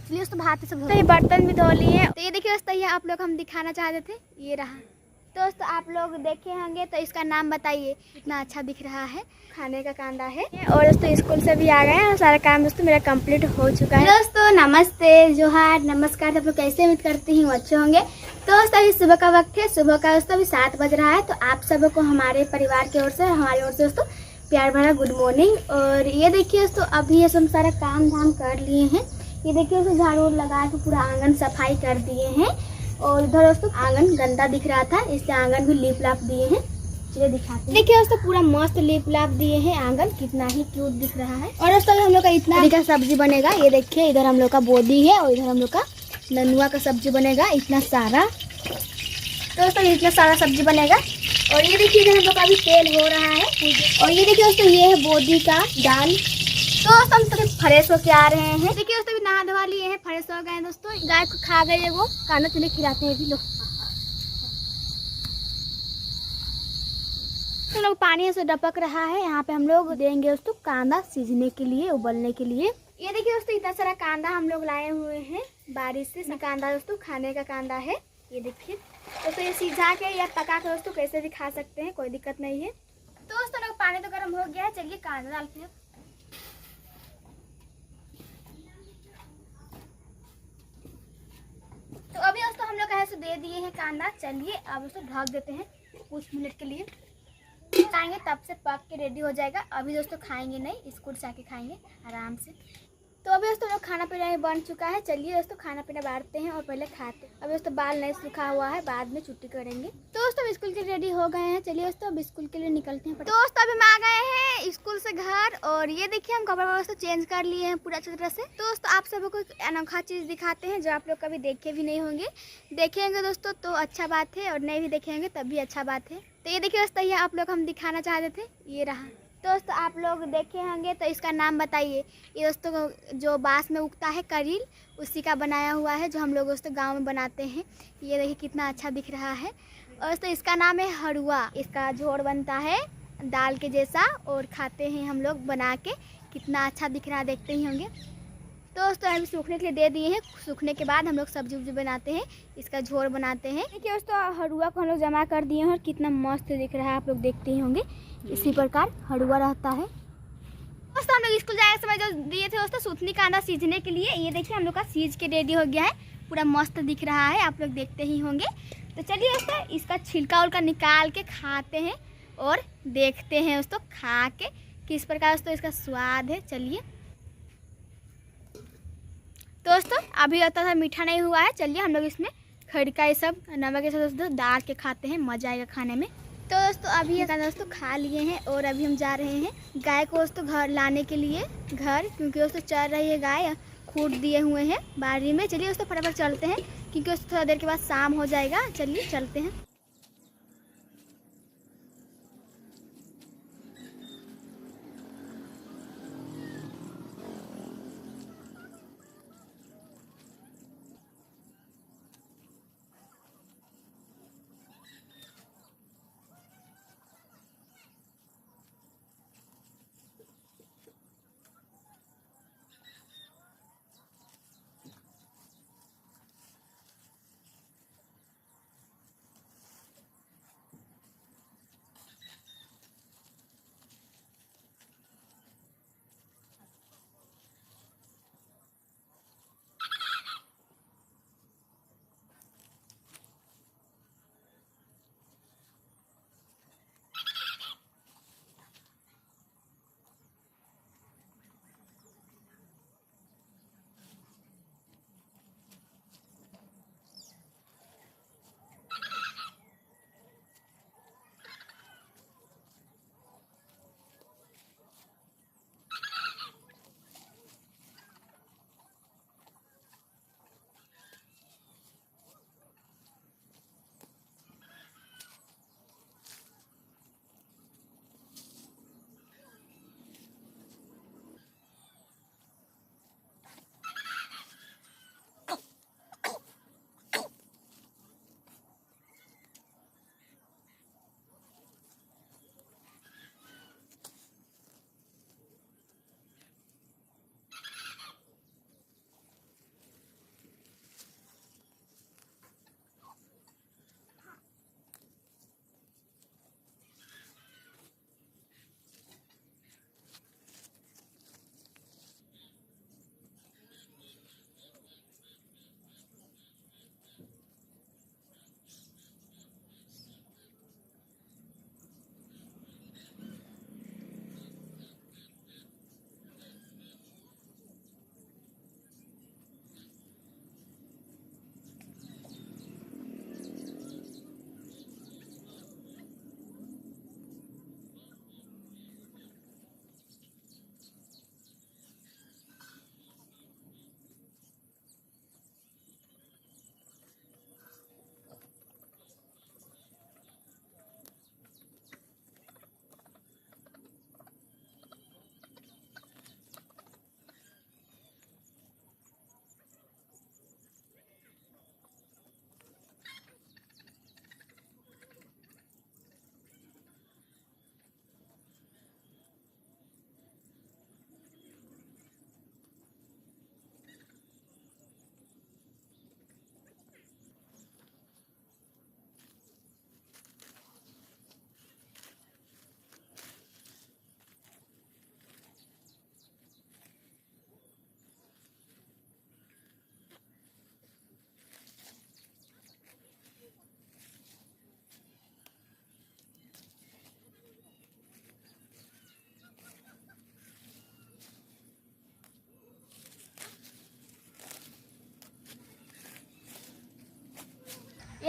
चलिए दोस्तों भात सब तो ये बर्तन भी धो लिए। तो ये देखिए दोस्तों, ये आप लोग हम दिखाना चाहते थे, ये रहा। तो दोस्तों आप लोग देखे होंगे तो इसका नाम बताइए, कितना अच्छा दिख रहा है। खाने का कांदा है। और दोस्तों स्कूल से भी आ गए हैं, सारा काम दोस्तों मेरा कंप्लीट हो चुका है। दोस्तों नमस्ते, जोहार, नमस्कार। आप लोग कैसे उम्मीद करती हूँ अच्छे होंगे। तो दोस्तों अभी सुबह का वक्त है, सुबह का दोस्तों अभी 7 बज रहा है। तो आप सबको हमारे परिवार की ओर से, हमारी ओर से दोस्तों प्यार भरा गुड मॉर्निंग। और ये देखिए दोस्तों अभी ये सब सारा काम धाम कर लिए हैं। ये देखिए दोस्तों झाड़ू लगा के पूरा आंगन सफाई कर दिए हैं। और इधर दोस्तों आंगन गंदा दिख रहा था, इसलिए आंगन भी लीप लाप दिए हैं। चलिए दिखाते हैं। देखिए दोस्तों पूरा मस्त लीप लाप दिए हैं, आंगन कितना ही क्यूट दिख रहा है। और दोस्तों हम लोग का इतना का सब्जी बनेगा। ये देखिए इधर हम लोग का बोदी है और इधर हम लोग का ननुआ का सब्जी बनेगा, इतना सारा। तो दोस्तों इतना सारा सब्जी बनेगा। और ये देखिए इधर हम लोग का अभी तेल हो रहा है। और ये देखिए दोस्तों ये है बोदी का दाल। तो दोस्तों हम सभी फ्रेश होके आ रहे हैं। देखिए दोस्तों भी नहा धोवा लिए हैं, फ्रेश हो गए हैं। दोस्तों गाय को खा गए वो काना, चले खिलाते हैं भी लोग। तो लोग पानी से डपक रहा है, यहाँ पे हम लोग देंगे दोस्तों कांदा सीझने के लिए, उबलने के लिए। ये देखिए दोस्तों इतना सारा कांदा हम लोग लाए हुए हैं बारिश से। कांदा दोस्तों खाने का कांदा है। ये देखिए दोस्तों ये सीझा के या पका के दोस्तों कैसे भी खा सकते हैं, कोई दिक्कत नहीं है। तो दोस्तों लोग पानी तो गर्म हो गया है, चलिए कांदा डालते हैं। तो अभी दोस्तों हम लोग ऐसे दे दिए हैं कांदा। चलिए अब उसको ढक देते हैं कुछ मिनट के लिए, खाएंगे तब से पक के रेडी हो जाएगा। अभी दोस्तों खाएंगे नहीं, स्कूल से आके खाएंगे आराम से। तो अभी दोस्तों लोग खाना पीना बन चुका है। चलिए दोस्तों खाना पीना बांटते हैं और पहले खाते हैं। अभी दोस्तों बाल नहीं सूखा हुआ है, बाद में छुट्टी करेंगे। तो दोस्तों स्कूल के रेडी हो गए हैं। चलिए दोस्तों अब स्कूल के लिए निकलते हैं। तो दोस्तों अभी हम आ गए हैं स्कूल से घर। और ये देखिए हम कपड़ा दोस्तों चेंज कर लिए हैं पूरा अच्छी तरह से। तो दोस्तों आप सबको एक अनोखा चीज़ दिखाते हैं जो आप लोग कभी देखे भी नहीं होंगे। देखेंगे दोस्तों तो अच्छा बात है, और नहीं भी देखेंगे तब भी अच्छा बात है। तो ये देखिए दोस्तों ये आप लोग हम दिखाना चाहते थे, ये रहा। दोस्तों आप लोग देखे होंगे तो इसका नाम बताइए। ये दोस्तों जो बांस में उगता है करील, उसी का बनाया हुआ है, जो हम लोग दोस्तों गांव में बनाते हैं। ये देखिए कितना अच्छा दिख रहा है। और दोस्तों इसका नाम है हरुआ। इसका झोड़ बनता है दाल के जैसा और खाते हैं हम लोग बना के। कितना अच्छा दिख रहा है, देखते ही होंगे। तो दोस्तों अभी सूखने के लिए दे दिए हैं, सूखने के बाद हम लोग सब्जी उब्जी बनाते हैं, इसका झोड़ बनाते हैं। देखिए दोस्तों हरुआ को हम लोग जमा कर दिए हैं और कितना मस्त दिख रहा है, आप लोग देखते ही होंगे। इसी प्रकार हरुआ रहता है। दोस्तों हम लोग स्कूल जाने के समय जो दिए थे दोस्तों सूथनी कांदा सीझने के लिए, ये देखिए हम लोग का सीझ के रेडी हो गया है, पूरा मस्त दिख रहा है, आप लोग देखते ही होंगे। तो चलिए दोस्तों इसका छिलका उलका निकाल के खाते हैं और देखते हैं दोस्तों खा के किस प्रकार दोस्तों इसका स्वाद है। चलिए दोस्तों अभी होता था मीठा नहीं हुआ है। चलिए हम लोग इसमें खड़का ये सब नमक के साथ दोस्तों डाल के खाते हैं, मजा आएगा खाने में। तो दोस्तों अभी ये दोस्तों खा लिए हैं और अभी हम जा रहे हैं गाय को दोस्तों घर लाने के लिए, घर, क्योंकि दोस्तों चल रही है गाय, खूट दिए हुए हैं बाड़ी में। चलिए दोस्तों फटाफट चलते हैं, क्योंकि दोस्तों थोड़ा देर के बाद शाम हो जाएगा। चलिए चलते हैं।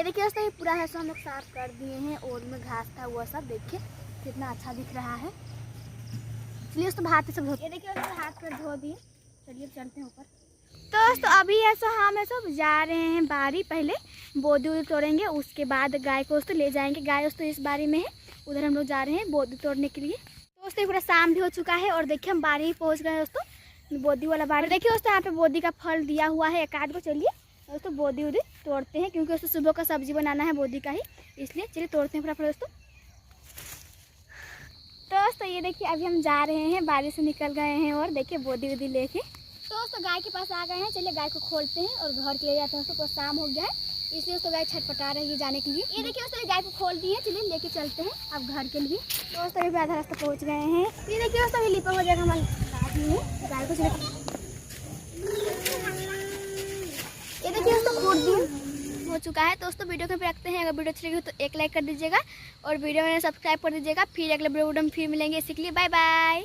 ये देखिए दोस्तों, ये पूरा है सो हम लोग साफ कर दिए हैं और में घास था वो सब, देखिए कितना अच्छा दिख रहा है। चलिए दोस्तों हाथ से सब धो, ये देखिए दोस्तों हाथ पर धो दिए। चलिए चलते हैं ऊपर। तो दोस्तों अभी ऐसा हम ऐसा जा रहे हैं बारी, पहले बोदी तोड़ेंगे, उसके बाद गाय को दोस्तों ले जाएंगे। गाय दोस्तों इस बारी में है, उधर हम लोग जा रहे हैं बोदी तोड़ने के लिए। तो दोस्तों पूरा शाम भी हो चुका है और देखिए हम बारी ही पहुँच गए दोस्तों, बोदी वाला बारी। देखिए दोस्तों यहाँ पे बोदी का फल दिया हुआ है एक आध को। चलिए दोस्तों बोदी उदी तोड़ते हैं, क्योंकि दोस्तों सुबह का सब्जी बनाना है बोदी का ही, इसलिए चलिए तोड़ते हैं फटाफट दोस्तों। तो दोस्तों ये देखिए अभी हम जा रहे हैं, बारिश से निकल गए हैं और देखिए बोदी वोदी लेके। तो दोस्तों गाय के पास आ गए हैं, चलिए गाय को खोलते हैं और घर के ले जाते हैं। दोस्तों शाम हो गया है, इसलिए दोस्तों गाय छटपटा रही है जाने के लिए। ये देखिए दोस्तों गाय को खोल दिए, चलिए लेके चलते हैं अब घर के लिए। तो दोस्तों अभी आधा रास्ता पहुँच गए हैं। ये देखिए दोस्तों अभी लिपा हो जाएगा हमारे गाय को। चलिए ये देखिए दोस्तों खोल दिए हो चुका है। दोस्तों वीडियो को भी रखते हैं, अगर वीडियो अच्छी लगी तो एक लाइक कर दीजिएगा और वीडियो में सब्सक्राइब कर दीजिएगा। फिर अगले वीडियो में फिर मिलेंगे, इसी के लिए बाय बाय।